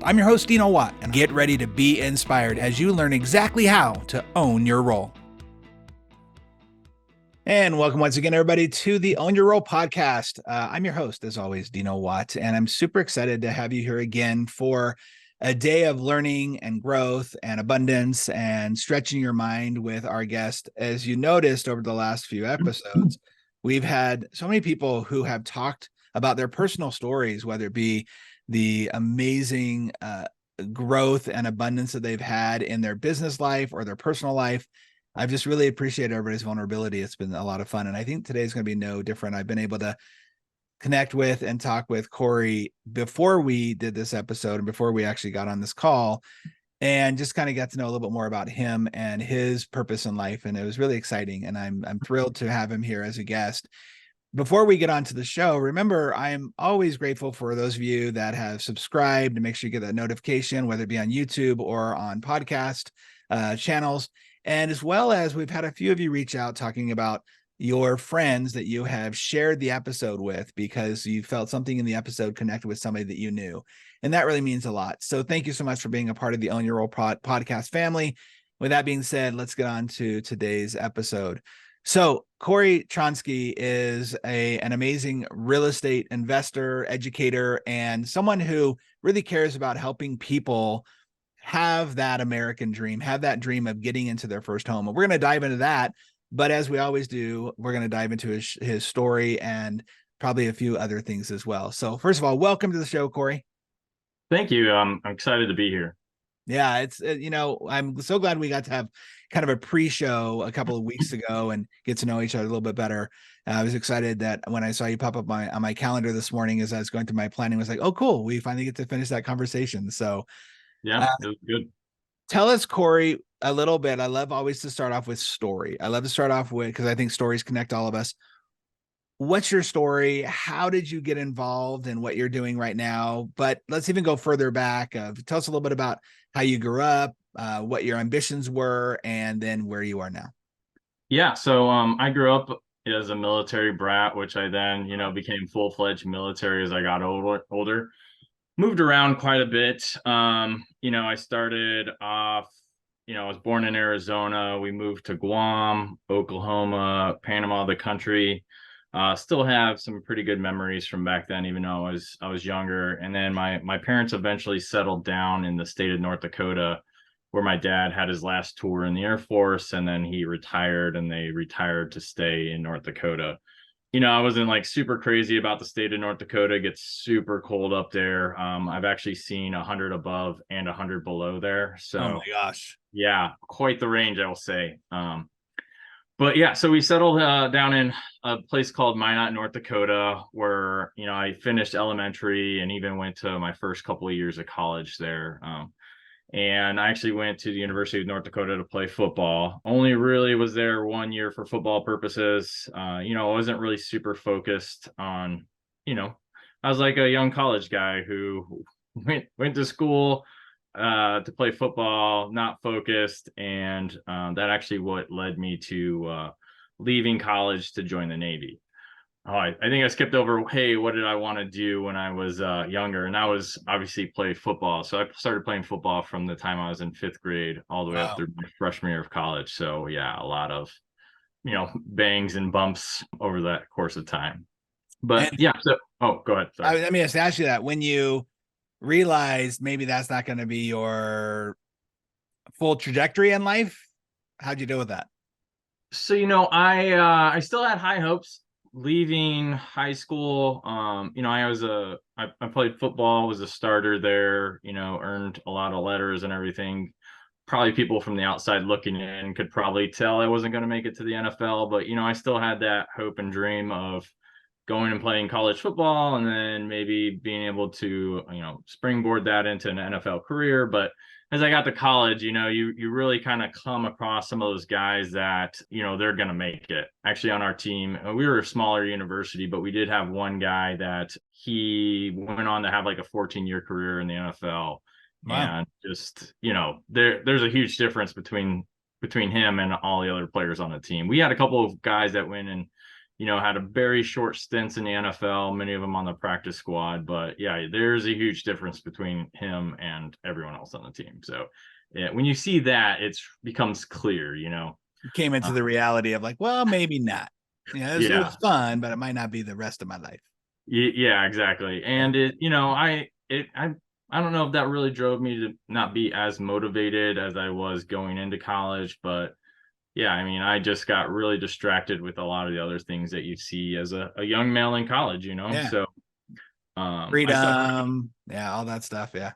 I'm your host, Dino and get ready to be inspired as you learn exactly how to own your role. And welcome once again, everybody, to the Own Your Role podcast. I'm your host, as always, Dino Watt, and I'm super excited to have you here again for a day of learning and growth and abundance and stretching your mind with our guest. As you noticed over the last few episodes, we've had so many people who have talked about their personal stories, whether it be the amazing growth and abundance that they've had in their business life or their personal life. I've just really appreciated everybody's vulnerability. It's been a lot of fun. And I think today's going to be no different. I've been able to connect with and talk with Corey before we did this episode and before we actually got on this call, and just kind of got to know a little bit more about him and his purpose in life. And it was really exciting. And I'm thrilled to have him here as a guest. Before we get on to the show, remember, I am always grateful for those of you that have subscribed, to make sure you get that notification, whether it be on YouTube or on podcast channels. And as well as we've had a few of you reach out talking about your friends that you have shared the episode with because you felt something in the episode connected with somebody that you knew. And that really means a lot. So thank you so much for being a part of the Own Your Role podcast family. With that being said, let's get on to today's episode. So Corey Chonsky is an amazing real estate investor, educator, and someone who really cares about helping people have that American dream, have that dream of getting into their first home. And we're going to dive into that. But as we always do, we're going to dive into his story and probably a few other things as well. So first of all, welcome to the show, Corey. Thank you. I'm excited to be here. Yeah, it's, I'm so glad we got to have kind of a pre-show a couple of weeks ago and get to know each other a little bit better. I was excited that when I saw you pop up on my calendar this morning as I was going through my planning, I was like, oh, cool. We finally get to finish that conversation. So yeah, it was good. Tell us, Corey, a little bit. I love always to start off with story. I love to start off with, because I think stories connect all of us. What's your story? How did you get involved in what you're doing right now? But let's even go further back. Tell us a little bit about how you grew up, what your ambitions were, and then where you are now. Yeah, so I grew up as a military brat, which I then, became full-fledged military as I got older. Moved around quite a bit. I started off, I was born in Arizona. We moved to Guam, Oklahoma, Panama, the country. Still have some pretty good memories from back then, even though I was younger. And then my parents eventually settled down in the state of North Dakota, where my dad had his last tour in the Air Force, and then he retired, and they retired to stay in North Dakota. I wasn't like super crazy about the state of North Dakota. It gets super cold up there. I've actually seen 100 above and 100 below there. So, oh my gosh. Yeah, quite the range, I will say. But yeah, so we settled down in a place called Minot, North Dakota, where, I finished elementary and even went to my first couple of years of college there. And I actually went to the University of North Dakota to play football. Only really was there 1 year for football purposes. I wasn't really super focused on, I was like a young college guy who went to school to play football, not focused. And that actually what led me to leaving college to join the Navy. Oh, I think I skipped over, hey, what did I want to do when I was younger? And that was obviously play football. So I started playing football from the time I was in 5th grade all the way up through my freshman year of college. So yeah, a lot of, bangs and bumps over that course of time. But yeah, so, go ahead. Sorry. Let me just ask you that. When you realized maybe that's not going to be your full trajectory in life, how'd you deal with that? So, I still had high hopes. Leaving high school, I played football, was a starter there, earned a lot of letters and everything. Probably people from the outside looking in could probably tell I wasn't going to make it to the NFL, but I still had that hope and dream of going and playing college football and then maybe being able to, springboard that into an NFL career. But as I got to college, you really kind of come across some of those guys that, they're going to make it. Actually, on our team, we were a smaller university, but we did have one guy that he went on to have like a 14-year career in the NFL. Wow. And just, there's a huge difference between him and all the other players on the team. We had a couple of guys that went and, had a very short stints in the NFL, many of them on the practice squad. But yeah, there's a huge difference between him and everyone else on the team. So yeah, when you see that, it becomes clear, You came into the reality of like, well, maybe not. Yeah, it was fun, but it might not be the rest of my life. Yeah, exactly. And I don't know if that really drove me to not be as motivated as I was going into college, but yeah, I mean, I just got really distracted with a lot of the other things that you see as a young male in college, Yeah. So freedom, yeah, all that stuff. Yeah.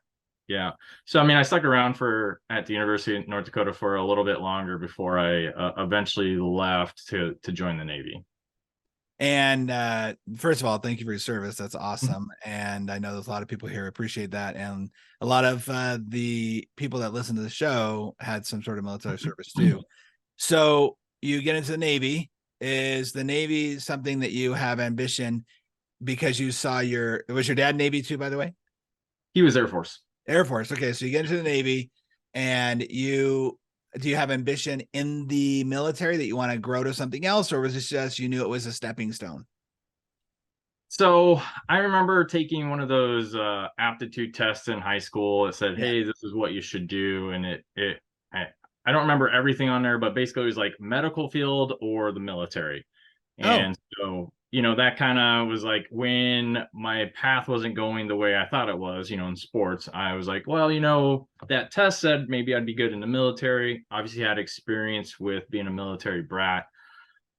Yeah. So I mean, I stuck around at the University of North Dakota for a little bit longer before I eventually left to join the Navy. And first of all, thank you for your service. That's awesome. And I know there's a lot of people here appreciate that. And a lot of the people that listen to the show had some sort of military service too. So you get into the Navy. Is the Navy something that you have ambition because you saw was your dad Navy too, by the way? He was Air Force. Air Force. Okay. So you get into the Navy and do you have ambition in the military that you want to grow to something else, or was it just you knew it was a stepping stone? So I remember taking one of those aptitude tests in high school. It said, "Hey, this is what you should do," and I don't remember everything on there, but basically it was like medical field or the military. And so, that kind of was like when my path wasn't going the way I thought it was, in sports. I was like, well, that test said maybe I'd be good in the military. Obviously had experience with being a military brat.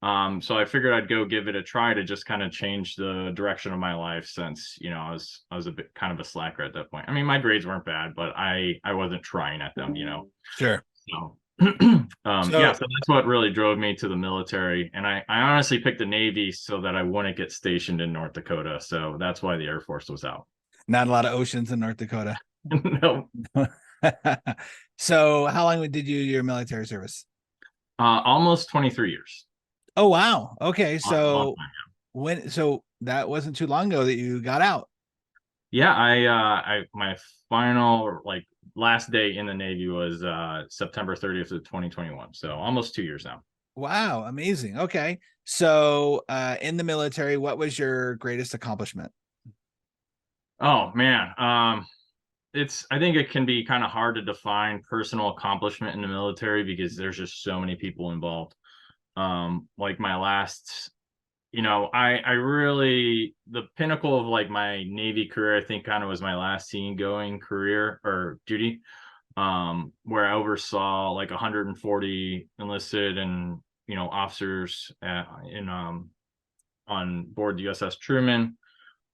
So I figured I'd go give it a try to just kind of change the direction of my life since, I was a bit kind of a slacker at that point. I mean, my grades weren't bad, but I wasn't trying at them, Sure. So so that's what really drove me to the military. And I honestly picked the Navy so that I wouldn't get stationed in North Dakota. So that's why the Air Force was out. Not a lot of oceans in North Dakota. No. So how long did you do your military service? Almost 23 years. Oh, wow. Okay. So so that wasn't too long ago that you got out. Yeah, I my final last day in the Navy was September 30th of 2021. So almost 2 years now. Wow, amazing. Okay. So in the military, what was your greatest accomplishment? Oh man. I think it can be kind of hard to define personal accomplishment in the military because there's just so many people involved. Like my last I really, the pinnacle of like my Navy career, I think kind of was my last scene going career or duty, where I oversaw like 140 enlisted and, officers on board the USS Truman.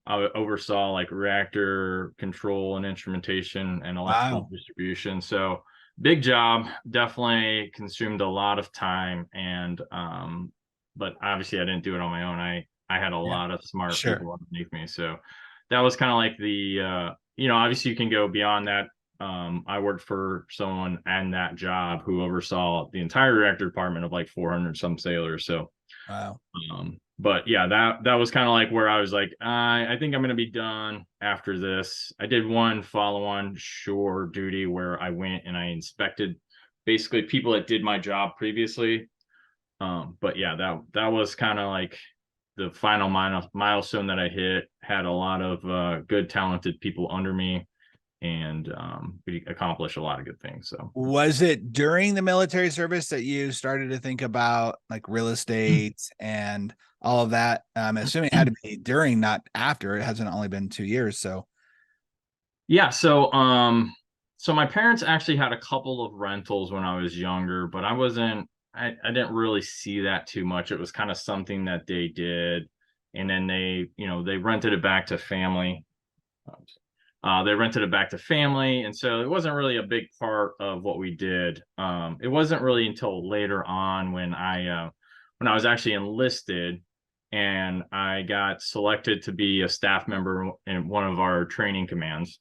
I oversaw like reactor control and instrumentation and electrical distribution. So big job, definitely consumed a lot of time. And, but obviously I didn't do it on my own. I had a lot of smart people underneath me. So that was kind of like the, obviously you can go beyond that. I worked for someone and that job who oversaw the entire reactor department of like 400 some sailors. So, but yeah, that was kind of like where I was like, I think I'm going to be done after this. I did one follow-on shore duty where I went and I inspected basically people that did my job previously. But yeah, that was kind of like the final milestone that I hit. Had a lot of good, talented people under me, and we accomplished a lot of good things. So, was it during the military service that you started to think about like real estate and all of that? I'm assuming it had to be during, not after. It hasn't only been 2 years, so yeah. So my parents actually had a couple of rentals when I was younger, but I didn't really see that too much. It was kind of something that they did. And then they rented it back to family. They rented it back to family. And so it wasn't really a big part of what we did. It wasn't really until later on when I was actually enlisted and I got selected to be a staff member in one of our training commands.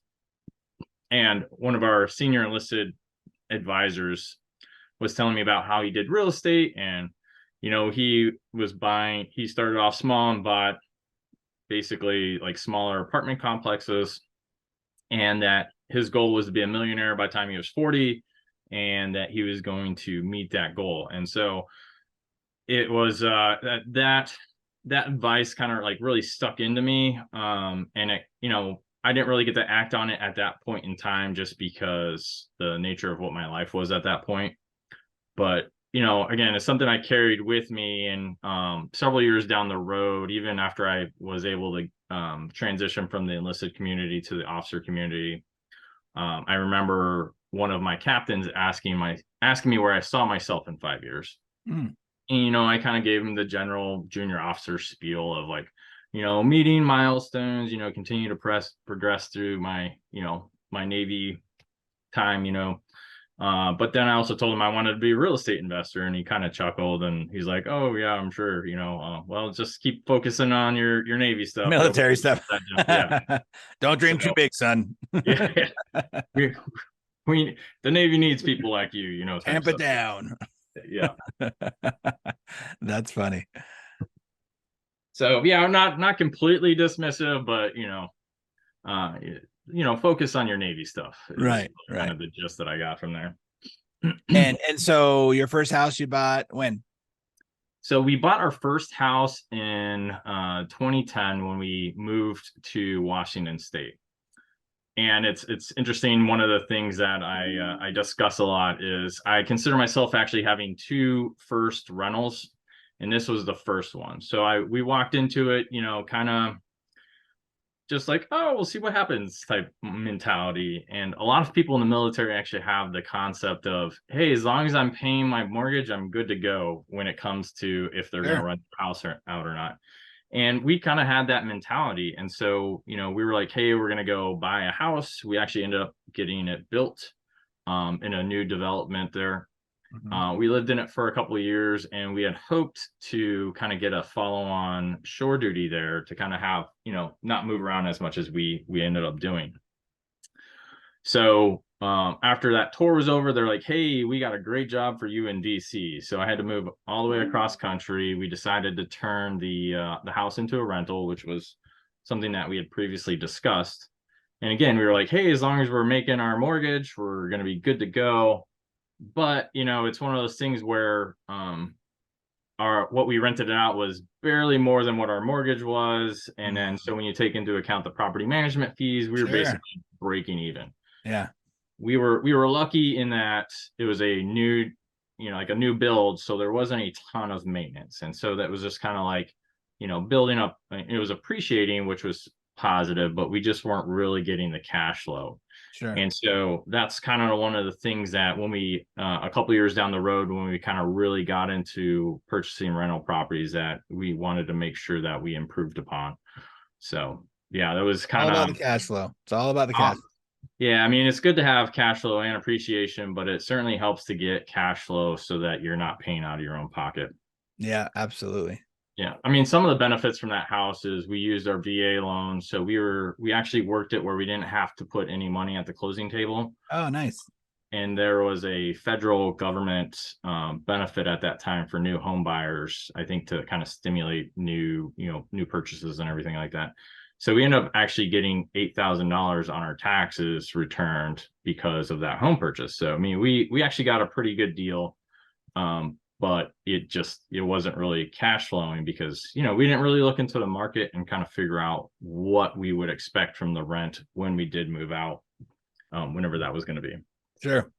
And one of our senior enlisted advisors was telling me about how he did real estate. And, he started off small and bought basically like smaller apartment complexes. And that his goal was to be a millionaire by the time he was 40 and that he was going to meet that goal. And so it was that that advice kind of like really stuck into me. And it, I didn't really get to act on it at that point in time just because the nature of what my life was at that point. But, again, it's something I carried with me, and several years down the road, even after I was able to transition from the enlisted community to the officer community, I remember one of my captains asking me where I saw myself in 5 years. Mm. And, I kind of gave him the general junior officer spiel of like, meeting milestones, continue to progress through my, my Navy time, but then I also told him I wanted to be a real estate investor, and he kind of chuckled, and he's like, "Oh yeah, I'm sure, well, just keep focusing on your Navy stuff. Military stuff. Yeah. Don't dream So, too big, son. yeah, we, the Navy needs people like you, type Tamp it stuff. down. Yeah. That's funny. So yeah, I'm not completely dismissive, but focus on your Navy stuff. Right. Kind of the gist that I got from there. And so your first house you bought when? So we bought our first house in 2010 when we moved to Washington State. And it's interesting. One of the things that I discuss a lot is I consider myself actually having two first rentals, and this was the first one. So we walked into it, kind of just like, oh, we'll see what happens type mentality. And a lot of people in the military actually have the concept of, hey, as long as I'm paying my mortgage, I'm good to go when it comes to if they're going to rent the house out or not. And we kind of had that mentality. And so, we were like, hey, we're going to go buy a house. We actually ended up getting it built in a new development there. Mm-hmm. We lived in it for a couple of years, and we had hoped to kind of get a follow-on shore duty there to kind of have, not move around as much as we ended up doing. So after that tour was over, they're like, hey, we got a great job for you in DC. So I had to move all the way across country. We decided to turn the house into a rental, which was something that we had previously discussed. And again, we were like, hey, as long as we're making our mortgage, we're going to be good to go. But it's one of those things where what we rented it out was barely more than what our mortgage was, and then so when you take into account the property management fees, we were basically breaking even. Yeah, we were lucky in that it was a new, like a new build, so there wasn't a ton of maintenance, and so that was just kind of like, building up. It was appreciating, which was positive, but we just weren't really getting the cash flow. sure. And so that's kind of one of the things that when we, a couple of years down the road, when we kind of really got into purchasing rental properties, that we wanted to make sure that we improved upon. So yeah, that was kind All of about the cash flow. It's all about the cash. Yeah, I mean, it's good to have cash flow and appreciation, but it certainly helps to get cash flow so that you're not paying out of your own pocket. Yeah, absolutely. Yeah, I mean, some of the benefits from that house is we used our VA loan, so we actually worked it where we didn't have to put any money at the closing table. Oh, nice. And there was a federal government benefit at that time for new home buyers, I think, to kind of stimulate new purchases and everything like that. So we ended up actually getting $8,000 on our taxes returned because of that home purchase. So I mean, we actually got a pretty good deal. But it wasn't really cash flowing because, we didn't really look into the market and kind of figure out what we would expect from the rent when we did move out, whenever that was going to be. Sure.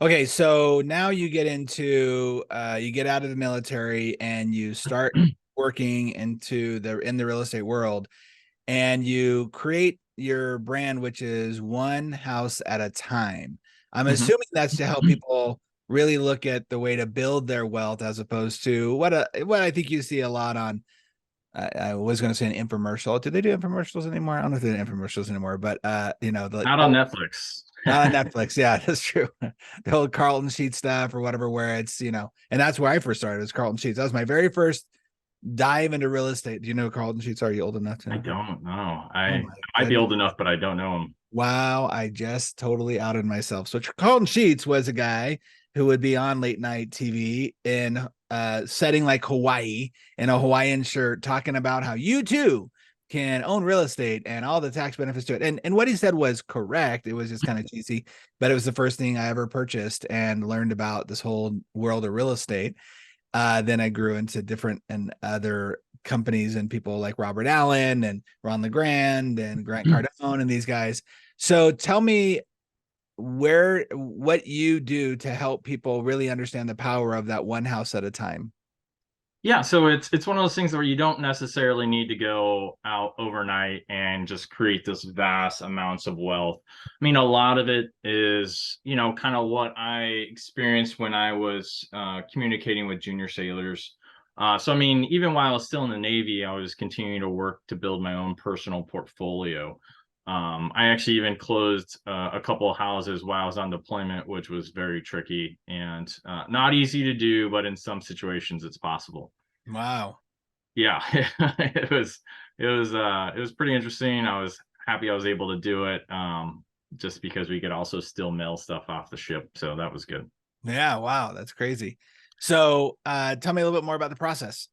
Okay, so now you get into you get out of the military and you start working in the real estate world, and you create your brand, which is one house at a time. I'm assuming that's to help people really look at the way to build their wealth, as opposed to what I think you see a lot on. I was going to say an infomercial. Do they do infomercials anymore? I don't know if they do infomercials anymore, but not on Netflix. Not on Netflix. Yeah, that's true. The old Carlton Sheet stuff or whatever, where it's, and that's where I first started, was Carlton Sheets. That was my very first dive into real estate. Do you know Carlton Sheets? Are you old enough to know? I don't know. I might be old enough, but I don't know him. Wow, I just totally outed myself. So Carlton Sheets was a guy who would be on late night TV in setting like Hawaii in a Hawaiian shirt, talking about how you too can own real estate and all the tax benefits to it. And what he said was correct. It was just kind of cheesy, but it was the first thing I ever purchased and learned about this whole world of real estate. Then I grew into different and other companies and people like Robert Allen and Ron LeGrand and Grant Cardone and these guys. So tell me what you do to help people really understand the power of that one house at a time. Yeah, so it's one of those things where you don't necessarily need to go out overnight and just create this vast amounts of wealth. I mean, a lot of it is, kind of what I experienced when I was communicating with junior sailors. So, I mean, even while I was still in the Navy, I was continuing to work to build my own personal portfolio. I actually even closed a couple of houses while I was on deployment, which was very tricky and not easy to do, but in some situations it's possible. Wow. Yeah, it was pretty interesting. I was happy I was able to do it, just because we could also still mail stuff off the ship, so that was good. Yeah, wow, that's crazy. So tell me a little bit more about the process.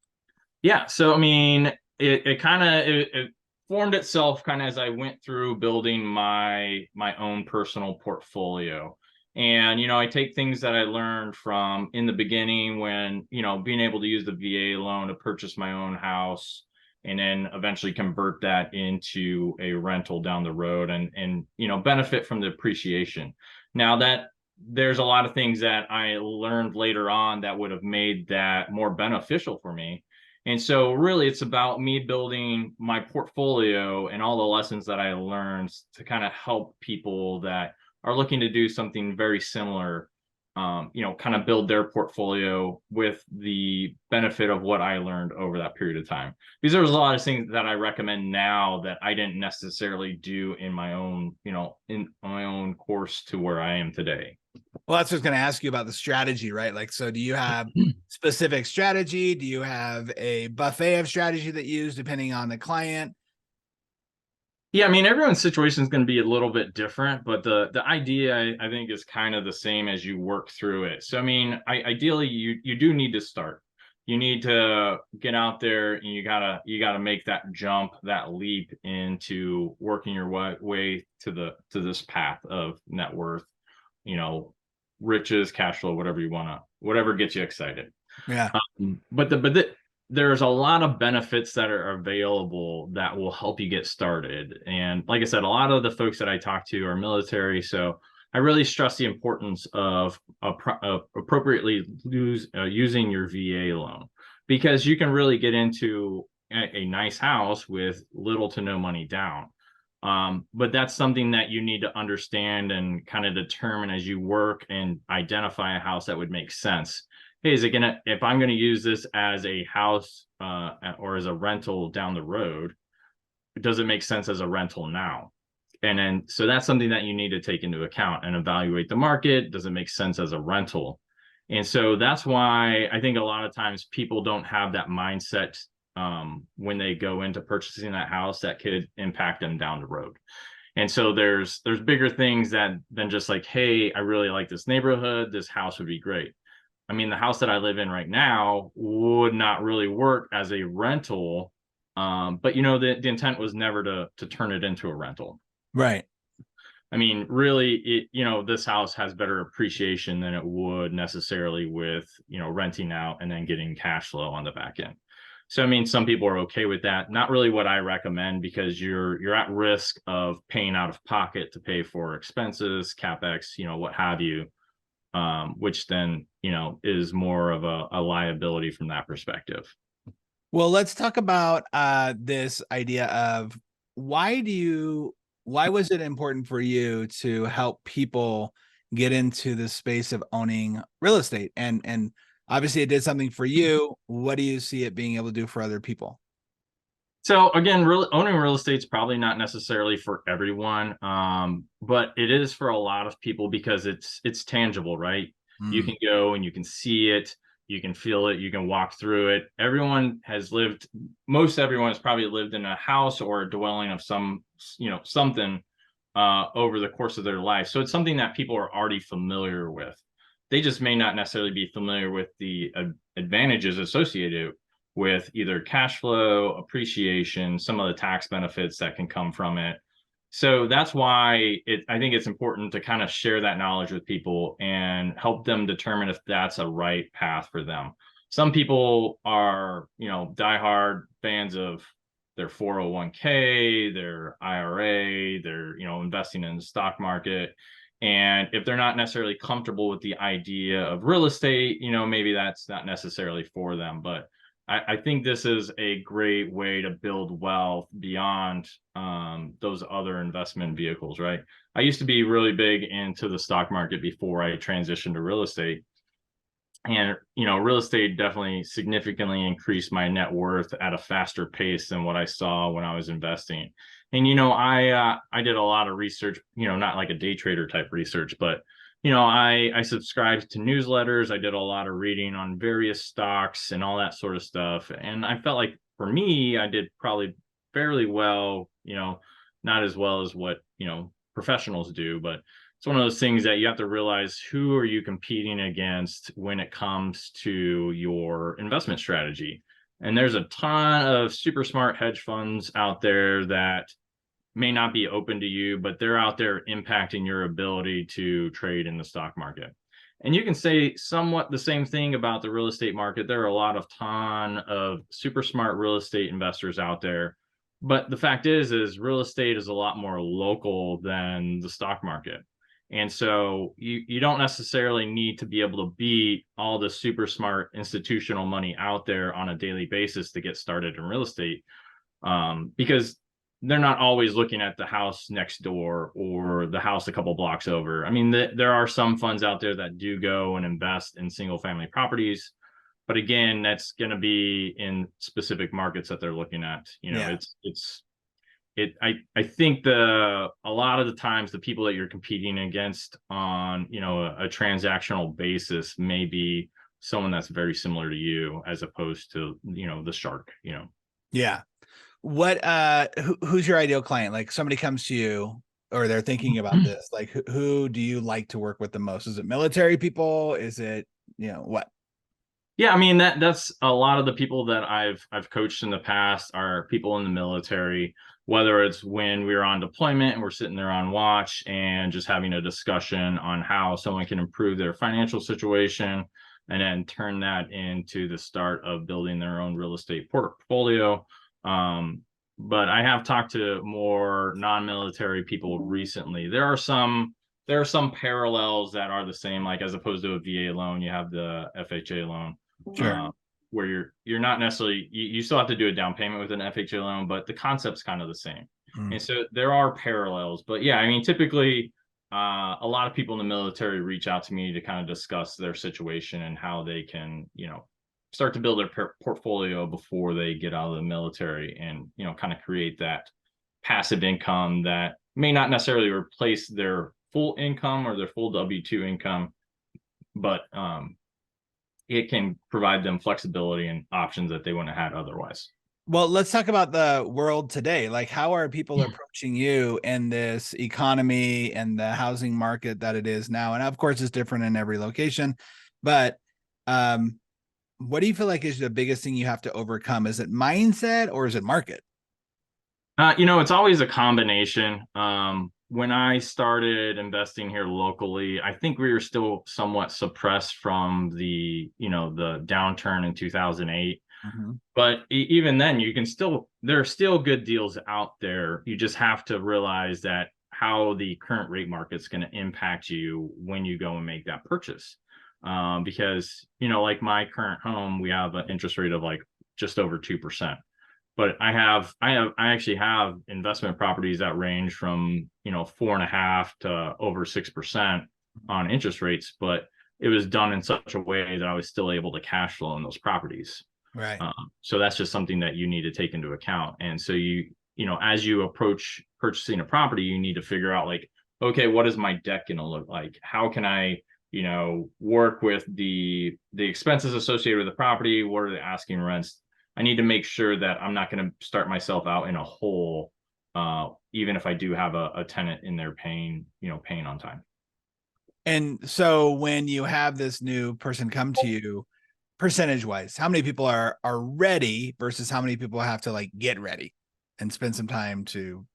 Yeah, so I mean, it formed itself kind of as I went through building my own personal portfolio. And I take things that I learned from in the beginning when, being able to use the VA loan to purchase my own house and then eventually convert that into a rental down the road and benefit from the appreciation. Now that there's a lot of things that I learned later on that would have made that more beneficial for me. And so really it's about me building my portfolio and all the lessons that I learned to kind of help people that are looking to do something very similar, kind of build their portfolio with the benefit of what I learned over that period of time. Because there's a lot of things that I recommend now that I didn't necessarily do in my own, in my own course to where I am today. Well, that's what I was going to ask you about the strategy, right? Like, so do you have specific strategy? Do you have a buffet of strategy that you use depending on the client? Yeah, I mean, everyone's situation is going to be a little bit different, but the idea I think is kind of the same as you work through it. So, I mean, ideally, you do need to start. You need to get out there, and you gotta make that jump, that leap into working your way to this path of net worth, you know, riches, cash flow, whatever gets you excited. Yeah. But there's a lot of benefits that are available that will help you get started. And like I said, a lot of the folks that I talk to are military, so I really stress the importance of appropriately using your VA loan because you can really get into a nice house with little to no money down. But that's something that you need to understand and kind of determine as you work and identify a house that would make sense. Hey, if I'm gonna use this as a house or as a rental down the road, does it make sense as a rental now? And then so that's something that you need to take into account and evaluate the market. Does it make sense as a rental? And so that's why I think a lot of times people don't have that mindset when they go into purchasing that house that could impact them down the road. And so there's bigger things than just like, hey, I really like this neighborhood. This house would be great. I mean, the house that I live in right now would not really work as a rental. But the intent was never to turn it into a rental. Right. I mean, really, this house has better appreciation than it would necessarily with, renting out and then getting cash flow on the back end. So, I mean, some people are okay with that. Not really what I recommend because you're at risk of paying out of pocket to pay for expenses, CapEx, what have you, which then, is more of a liability from that perspective. Well, let's talk about this idea of why was it important for you to help people get into the space of owning real estate? And obviously it did something for you. What do you see it being able to do for other people? So again, owning real estate is probably not necessarily for everyone, but it is for a lot of people because it's tangible, right? You Mm, can go and you can see it, you can feel it, you can walk through it. Most everyone has probably lived in a house or a dwelling of something over the course of their life. So it's something that people are already familiar with. They just may not necessarily be familiar with the advantages associated with either cash flow, appreciation, some of the tax benefits that can come from it. So that's why I think it's important to kind of share that knowledge with people and help them determine if that's a right path for them. some people are, diehard fans of their 401k, their IRA, they're, investing in the stock market. And if they're not necessarily comfortable with the idea of real estate, maybe that's not necessarily for them. But I think this is a great way to build wealth beyond those other investment vehicles, right? I used to be really big into the stock market before I transitioned to real estate. And, real estate definitely significantly increased my net worth at a faster pace than what I saw when I was investing. And, I did a lot of research, not like a day trader type research, but, I subscribed to newsletters. I did a lot of reading on various stocks and all that sort of stuff. And I felt like for me, I did probably fairly well, not as well as what, professionals do, but it's one of those things that you have to realize who are you competing against when it comes to your investment strategy. And there's a ton of super smart hedge funds out there that may not be open to you, but they're out there impacting your ability to trade in the stock market. And you can say somewhat the same thing about the real estate market. There are a ton of super smart real estate investors out there. But the fact is real estate is a lot more local than the stock market. And so you don't necessarily need to be able to beat all the super smart institutional money out there on a daily basis to get started in real estate, because they're not always looking at the house next door or the house a couple blocks over. I mean, there are some funds out there that do go and invest in single family properties. But again, that's going to be in specific markets that they're looking at. Yeah. I think a lot of the times the people that you're competing against on, a transactional basis may be someone that's very similar to you as opposed to, the shark, Yeah. What who's your ideal client? Like somebody comes to you or they're thinking about this, like who do you like to work with the most? Is it military people? Is it, what? Yeah, I mean that's a lot of the people that I've coached in the past are people in the military, whether it's when we're on deployment and we're sitting there on watch and just having a discussion on how someone can improve their financial situation and then turn that into the start of building their own real estate portfolio. But I have talked to more non-military people recently. There are some parallels that are the same, like as opposed to a VA loan, you have the FHA loan. Sure. Where you're not necessarily you still have to do a down payment with an FHA loan, but the concept's kind of the same. And so there are parallels. But yeah, I mean, typically a lot of people in the military reach out to me to kind of discuss their situation and how they can, start to build their portfolio before they get out of the military and, kind of create that passive income that may not necessarily replace their full income or their full W-2 income, but it can provide them flexibility and options that they wouldn't have had otherwise. Well, let's talk about the world today. Like, how are people approaching you in this economy and the housing market that it is now? And of course, it's different in every location. But what do you feel like is the biggest thing you have to overcome? Is it mindset or is it market? It's always a combination. When I started investing here locally, I think we were still somewhat suppressed from the downturn in 2008. Mm-hmm. But even then, there are still good deals out there. You just have to realize that how the current rate market is going to impact you when you go and make that purchase. Because, like my current home, we have an interest rate of like just over 2%. But I actually have investment properties that range from 4.5% to over 6% on interest rates, but it was done in such a way that I was still able to cash flow in those properties. Right. So that's just something that you need to take into account. And so as you approach purchasing a property, you need to figure out like, okay, what is my debt going to look like? How can I work with the expenses associated with the property? What are the asking rents? I need to make sure that I'm not going to start myself out in a hole, even if I do have a tenant in there paying on time. And so when you have this new person come to you, percentage wise, how many people are ready versus how many people have to like get ready and spend some time to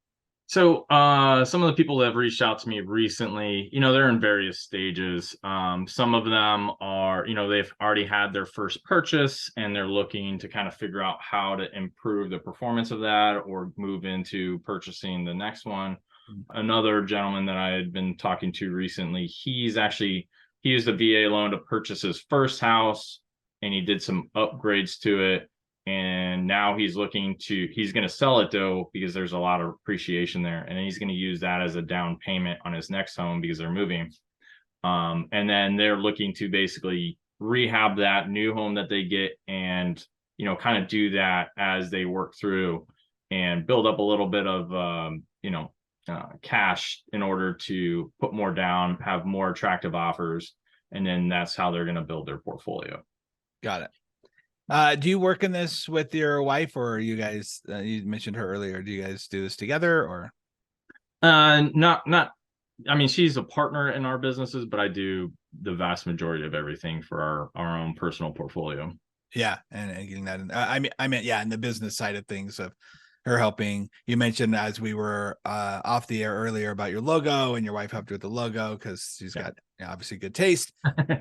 So some of the people that have reached out to me recently, they're in various stages. Some of them are, they've already had their first purchase and they're looking to kind of figure out how to improve the performance of that or move into purchasing the next one. Mm. Another gentleman that I had been talking to recently, he used a VA loan to purchase his first house and he did some upgrades to it, and now he's going to sell it though because there's a lot of appreciation there, and he's going to use that as a down payment on his next home because they're moving. And then they're looking to basically rehab that new home that they get, and kind of do that as they work through and build up a little bit of cash in order to put more down, have more attractive offers, and then that's how they're going to build their portfolio. Got it. Do you work in this with your wife, or you guys, you mentioned her earlier, do you guys do this together, or? Not. I mean, she's a partner in our businesses, but I do the vast majority of everything for our own personal portfolio. Yeah, and getting that in. I meant, yeah, in the business side of things of her helping. You mentioned as we were off the air earlier about your logo, and your wife helped you with the logo because she's got obviously good taste.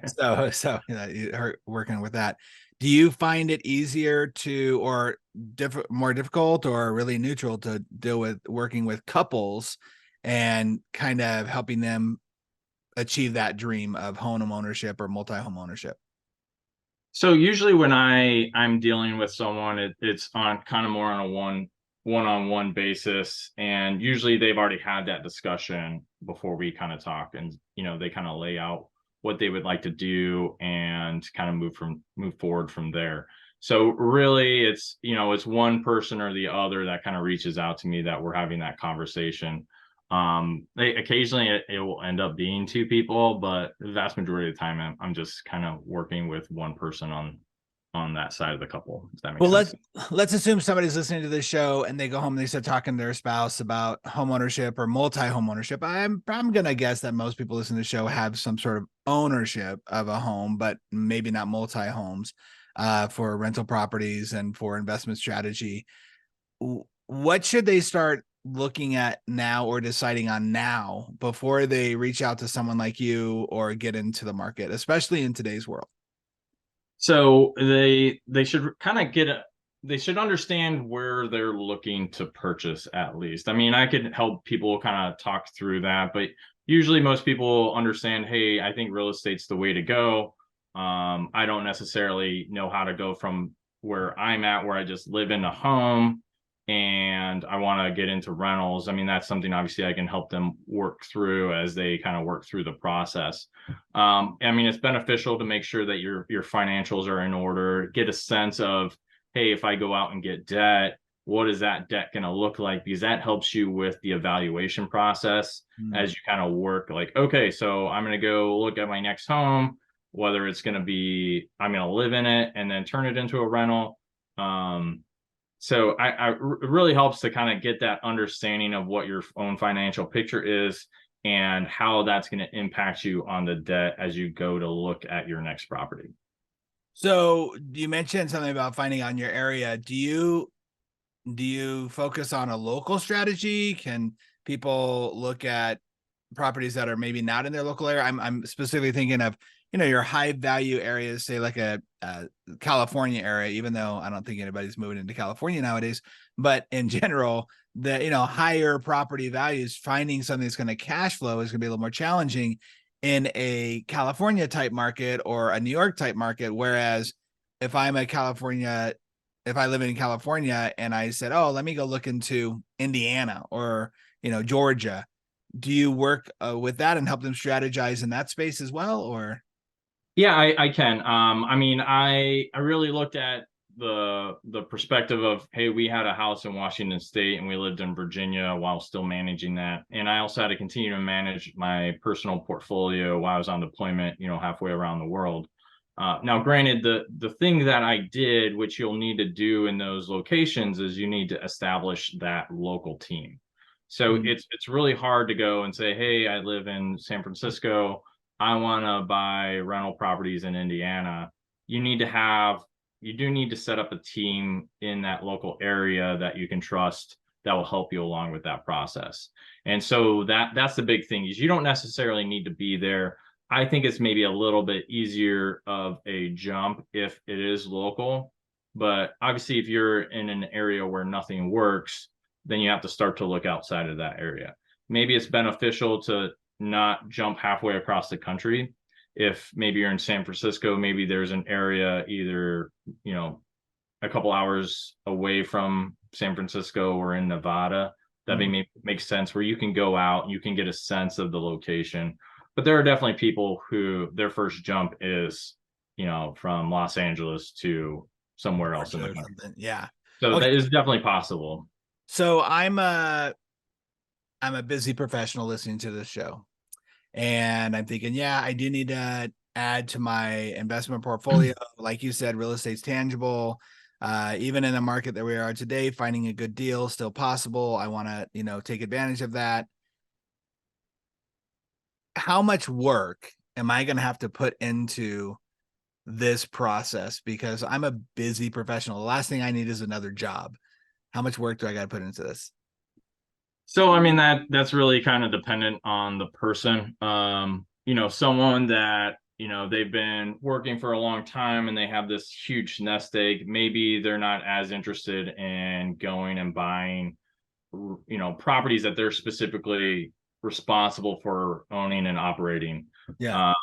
So her working with that. Do you find it easier to, or more difficult, or really neutral to deal with working with couples and kind of helping them achieve that dream of home ownership or multi-home ownership? So usually when I'm dealing with someone, it's on kind of more on a one-on-one basis, and usually they've already had that discussion before we kind of talk, and they kind of lay out what they would like to do and kind of move forward from there. So really it's one person or the other that kind of reaches out to me that we're having that conversation. Occasionally it will end up being two people, but the vast majority of the time I'm just kind of working with one person on that side of the couple, if that makes Well, sense. let's assume somebody's listening to this show and they go home and they start talking to their spouse about home ownership or multi-home ownership. I'm gonna guess that most people listening to the show have some sort of ownership of a home, but maybe not multi-homes for rental properties and for investment strategy. What should they start looking at now or deciding on now before they reach out to someone like you or get into the market, especially in today's world? So they should kind of they should understand where they're looking to purchase at least. I mean, I could help people kind of talk through that, but usually most people understand, hey, I think real estate's the way to go. I don't necessarily know how to go from where I'm at, where I just live in a home and I want to get into rentals. I mean, that's something obviously I can help them work through as they kind of work through the process. I mean, it's beneficial to make sure that your financials are in order, get a sense of, hey, if I go out and get debt, what is that debt going to look like? Because that helps you with the evaluation process as you kind of work like, okay, so I'm going to go look at my next home, whether it's going to be, I'm going to live in it and then turn it into a rental. So it really helps to kind of get that understanding of what your own financial picture is and how that's going to impact you on the debt as you go to look at your next property. So you mentioned something about finding out in your area. Do you focus on a local strategy? Can people look at properties that are maybe not in their local area? I'm specifically thinking of, your high value areas, say like a California area, even though I don't think anybody's moving into California nowadays, but in general, the, higher property values, finding something that's going to cash flow is going to be a little more challenging in a California type market or a New York type market. Whereas if I'm a California, if I live in California and I said, oh, let me go look into Indiana or, Georgia, do you work with that and help them strategize in that space as well? Or? Yeah, I can. I mean, I really looked at the perspective of, hey, we had a house in Washington State and we lived in Virginia while still managing that. And I also had to continue to manage my personal portfolio while I was on deployment, halfway around the world. Now, granted, the thing that I did, which you'll need to do in those locations, is you need to establish that local team. So it's really hard to go and say, hey, I live in San Francisco, I want to buy rental properties in Indiana. You do need to set up a team in that local area that you can trust that will help you along with that process. And so that's the big thing, is you don't necessarily need to be there. I think it's maybe a little bit easier of a jump if it is local, but obviously if you're in an area where nothing works, then you have to start to look outside of that area. Maybe it's beneficial to not jump halfway across the country. If maybe you're in San Francisco, maybe there's an area either, a couple hours away from San Francisco or in Nevada that may make sense, where you can go out and you can get a sense of the location. But there are definitely people who their first jump is, from Los Angeles to somewhere else in the country. Yeah. So that is definitely possible. So I'm a busy professional listening to this show, and I'm thinking, yeah, I do need to add to my investment portfolio. Like you said, real estate's tangible. Even in the market that we are today, finding a good deal still possible. I want to, take advantage of that. How much work am I going to have to put into this process? Because I'm a busy professional. The last thing I need is another job. How much work do I got to put into this? So, I mean, that's really kind of dependent on the person. Someone that, they've been working for a long time and they have this huge nest egg, maybe they're not as interested in going and buying, properties that they're specifically responsible for owning and operating. Yeah.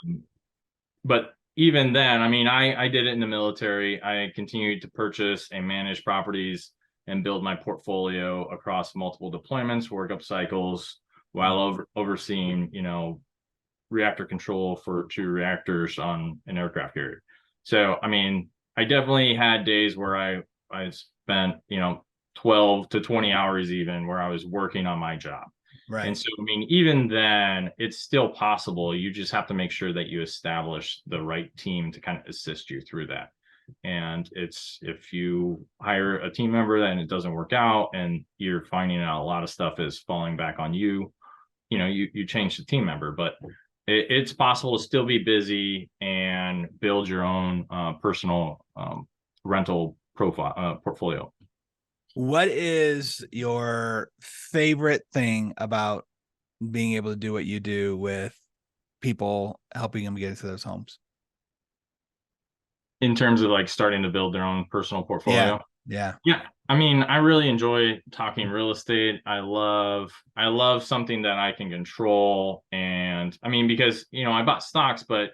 But even then, I mean, I did it in the military. I continued to purchase and manage properties and build my portfolio across multiple deployments, workup cycles, while overseeing, reactor control for 2 reactors on an aircraft carrier. So, I mean, I definitely had days where I spent, 12 to 20 hours even, where I was working on my job. Right. And so, I mean, even then, it's still possible. You just have to make sure that you establish the right team to kind of assist you through that. And if you hire a team member and it doesn't work out and you're finding out a lot of stuff is falling back on you, you change the team member. But it's possible to still be busy and build your own personal rental portfolio. What is your favorite thing about being able to do what you do with people, helping them get into those homes? In terms of like starting to build their own personal portfolio. Yeah. I mean, I really enjoy talking real estate. I love something that I can control. And I mean, because, I bought stocks, but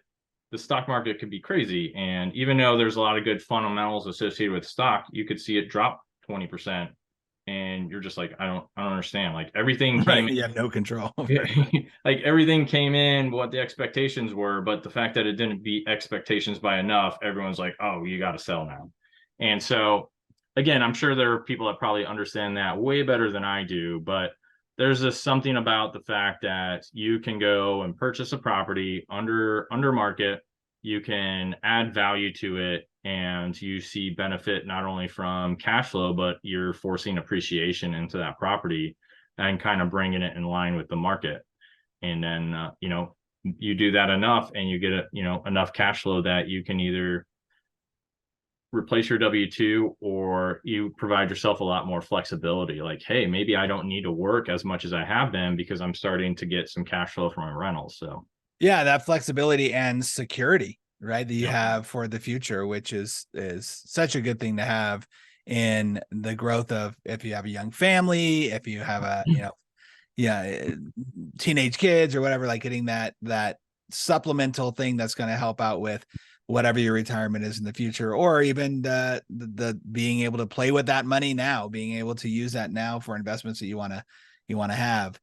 the stock market could be crazy. And even though there's a lot of good fundamentals associated with stock, you could see it drop 20%. And you're just like, I don't understand. Like everything came in. You have no control. Like everything came in what the expectations were, but the fact that it didn't beat expectations by enough, everyone's like, oh, you got to sell now. And so again, I'm sure there are people that probably understand that way better than I do, but there's just something about the fact that you can go and purchase a property under market, you can add value to it, and you see benefit not only from cash flow, but you're forcing appreciation into that property and kind of bringing it in line with the market. And then, you do that enough and you get enough cash flow that you can either replace your W-2 or you provide yourself a lot more flexibility. Like, hey, maybe I don't need to work as much as I have been because I'm starting to get some cash flow from my rentals. So yeah, that flexibility and security, right, that you have for the future, which is such a good thing to have in the growth of, if you have a young family, if you have a teenage kids or whatever, like getting that supplemental thing that's going to help out with whatever your retirement is in the future, or even the being able to play with that money now, being able to use that now for investments that you want to have.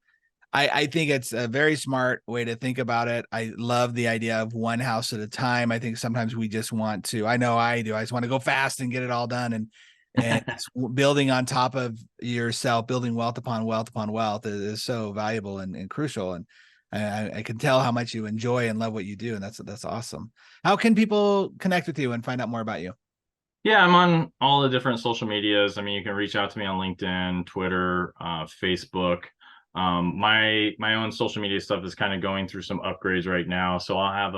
I think it's a very smart way to think about it. I love the idea of one house at a time. I think sometimes we just want to, I know I do, I just want to go fast and get it all done. And building on top of yourself, building wealth upon wealth is so valuable and crucial. And I can tell how much you enjoy and love what you do. And that's awesome. How can people connect with you and find out more about you? Yeah, I'm on all the different social medias. I mean, you can reach out to me on LinkedIn, Twitter, Facebook. My own social media stuff is kind of going through some upgrades right now. So I'll have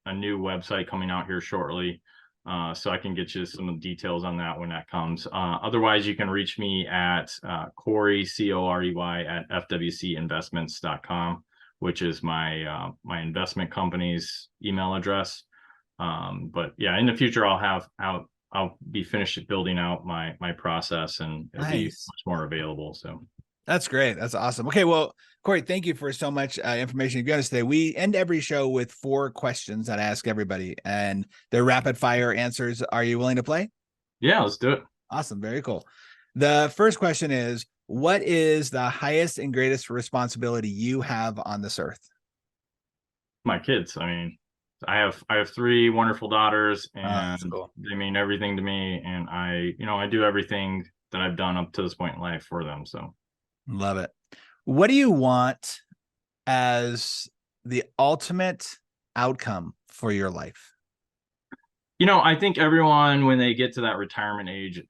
a new website coming out here shortly. So I can get you some details on that when that comes. Otherwise, you can reach me at Corey, Corey, at fwcinvestments.com, which is my my investment company's email address. But yeah, in the future, I'll be finished building out my process, and it'll be Nice. much more available. So That's great. That's awesome. Okay, well, Corey, thank you for so much information you've given us today. We end every show with 4 questions that I ask everybody, and they're rapid fire answers. Are you willing to play? yeah, let's do it. Awesome. Very cool. The first question is, what is the highest and greatest responsibility you have on this earth? My kids. I mean, I have 3 wonderful daughters, Oh, and that's cool. they mean everything to me. And I do everything that I've done up to this point in life for them. So Love it. What do you want as the ultimate outcome for your life? I think everyone, when they get to that retirement age,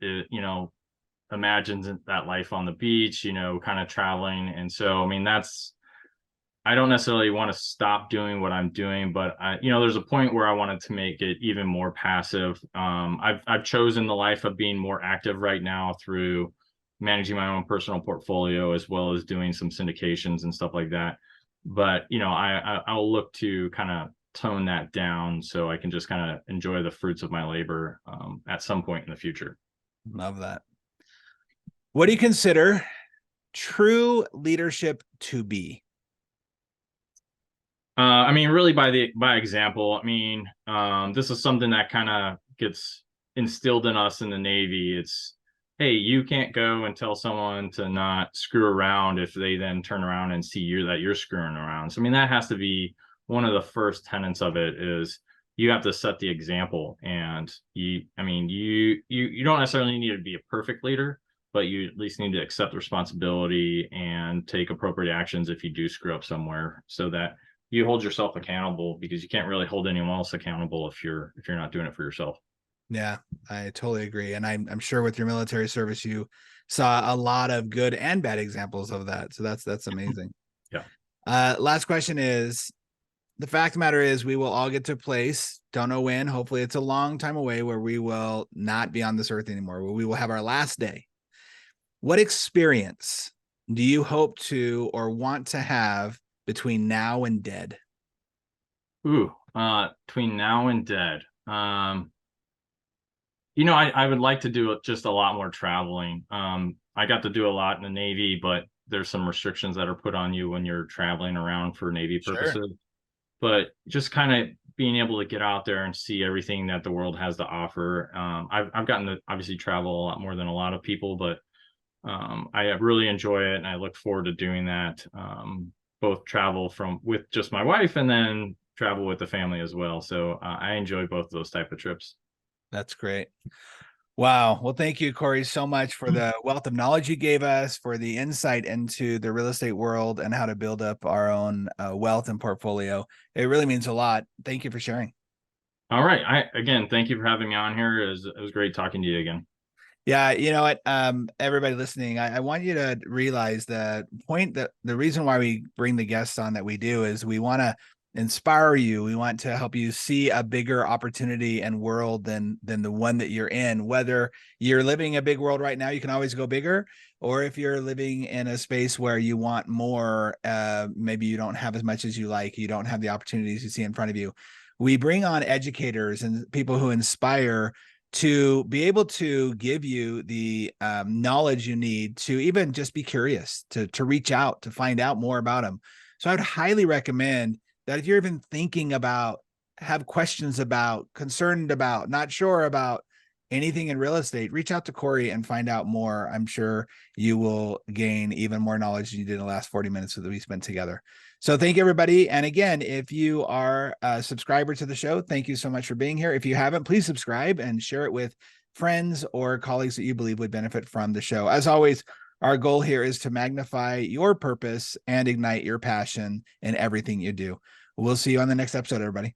imagines that life on the beach, kind of traveling. And so, I mean, I don't necessarily want to stop doing what I'm doing, but there's a point where I wanted to make it even more passive. I've chosen the life of being more active right now through managing my own personal portfolio, as well as doing some syndications and stuff like that. But I'll look to kind of tone that down so I can just kind of enjoy the fruits of my labor at some point in the future. Love that. What do you consider true leadership to be? I mean, really by example. I mean, this is something that kind of gets instilled in us in the Navy. It's, hey, you can't go and tell someone to not screw around if they then turn around and see that you're screwing around. So I mean, that has to be one of the first tenets of it. Is you have to set the example. And you don't necessarily need to be a perfect leader, but you at least need to accept responsibility and take appropriate actions if you do screw up somewhere, so that you hold yourself accountable, because you can't really hold anyone else accountable if you're not doing it for yourself. Yeah, I totally agree. And I'm sure with your military service, you saw a lot of good and bad examples of that. So that's amazing. Yeah. Last question is, the fact of the matter is we will all get to a place, don't know when, hopefully it's a long time away, where we will not be on this earth anymore, where we will have our last day. What experience do you hope to or want to have between now and dead? Ooh, between now and dead. I would like to do just a lot more traveling. I got to do a lot in the Navy, but there's some restrictions that are put on you when you're traveling around for Navy purposes. But just kind of being able to get out there and see everything that the world has to offer. I've gotten to obviously travel a lot more than a lot of people, but I really enjoy it, and I look forward to doing that. Both travel with just my wife, and then travel with the family as well. So I enjoy both of those type of trips. That's great. Wow. Well, thank you, Corey, so much for the wealth of knowledge you gave us, for the insight into the real estate world and how to build up our own wealth and portfolio. It really means a lot. Thank you for sharing. All right. Again, thank you for having me on here. It was great talking to you again. Yeah, you know what? Everybody listening, I want you to realize the point, that the reason why we bring the guests on that we do is we want to inspire you. We want to help you see a bigger opportunity and world than the one that you're in. Whether you're living a big world right now, you can always go bigger. Or if you're living in a space where you want more, maybe you don't have as much as you like, you don't have the opportunities you see in front of you. We bring on educators and people who inspire to be able to give you the knowledge you need to even just be curious, to reach out, to find out more about them. So I would highly recommend that if you're even thinking about, have questions about, concerned about, not sure about anything in real estate, reach out to Corey and find out more. I'm sure you will gain even more knowledge than you did in the last 40 minutes that we spent together. So thank you, everybody. And again, if you are a subscriber to the show, thank you so much for being here. If you haven't, please subscribe and share it with friends or colleagues that you believe would benefit from the show. As always, our goal here is to magnify your purpose and ignite your passion in everything you do. We'll see you on the next episode, everybody.